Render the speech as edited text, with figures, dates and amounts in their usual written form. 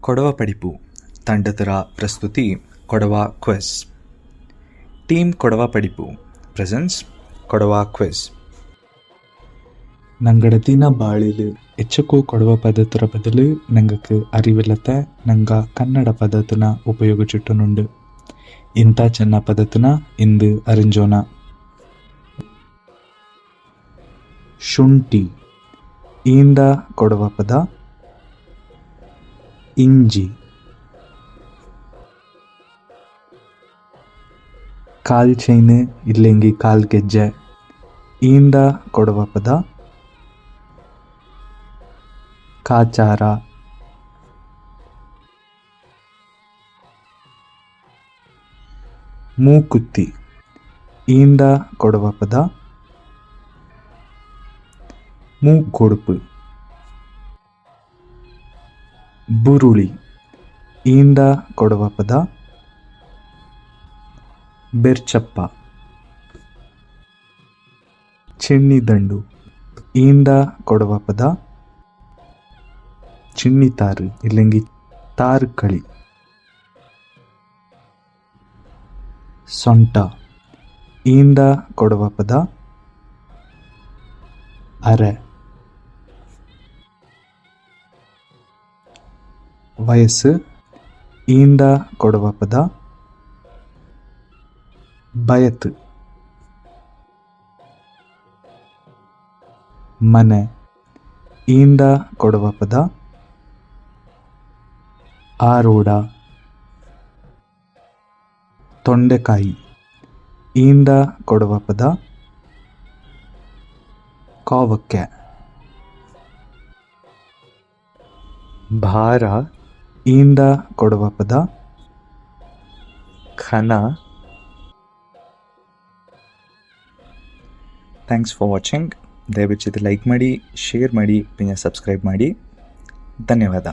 ಕೊಡವ ಪಡಿಪು ತಂಡತರ ಪ್ರಸ್ತುತಿ ಕೊಡವ ಕ್ವಿಜ್. ಟೀಮ್ ಕೊಡವ ಪಡಿಪು ಪ್ರೆಸೆನ್ಸ್ ಕೊಡವ ಕ್ವಿಜ್. ನಂಗಡತಿನ ಬಾಳಿಲು ಎಚ್ಚಕ್ಕೂ ಕೊಡವ ಪದತರ ಬದಲು ನಂಗಕ್ಕೆ ಅರಿವಿಲ್ಲತ್ತ ನಂಗ ಕನ್ನಡ ಪದತನ ಉಪಯೋಗಿಸಿಟ್ಟುನುಂಡು. ಇಂಥ ಚೆನ್ನ ಪದತನ ಇಂದು ಅರಿಂಜೋನ. ಶುಂಠಿ ಈಂಡ ಕೊಡವ ಪದ ಇಂಜಿ. ಕಾಲ್ ಚೈನ್ ಇಲ್ಲೆಂಗಿ ಕಾಲ್ ಗೆಜ್ಜೆ ಈಂಡ ಕೊಡವ ಪದ ಕಾಚಾರ. ಮೂಕುತ್ತಿ ಈಂಡ ಕೊಡವ ಪದ ಮೂಕೊಡುಪು. ಬುರುಳಿ ಈಂಡ ಕೊಡವ ಪದ ಬೆರ್ಚಪ್ಪ. ಚಿಣ್ಣಿದಂಡು ಈಂಡ ಕೊಡವ ಪದ ಚಿಣ್ಣಿತಾರು ಇಲ್ಲೆಂಗಿ ತಾರು ಕಳಿ. ಸೊಂಟ ಈಂಡ ಕೊಡವ ಪದ ಅರೆ. ವಯಸ್ಸು ಈಂಡ ಕೊಡವ ಪದ ಬಯತು. ಮನೆ ಈಂಡ ಕೊಡವ ಪದ ಆರೋಡ. ತೊಂಡೆಕಾಯಿ ಈಂಡ ಕೊಡವ ಪದ ಕಾವಕ್ಕೆ. ಭಾರ ಈಂಡ ಕೊಡವ ಪದ ಖನ. Thanks for watching. ದಯವಿಟ್ಟು ಲೈಕ್ ಮಾಡಿ, ಶೇರ್ ಮಾಡಿ, പിന്നെ ಸಬ್ಸ್ಕ್ರೈಬ್ ಮಾಡಿ. ಧನ್ಯವಾದ.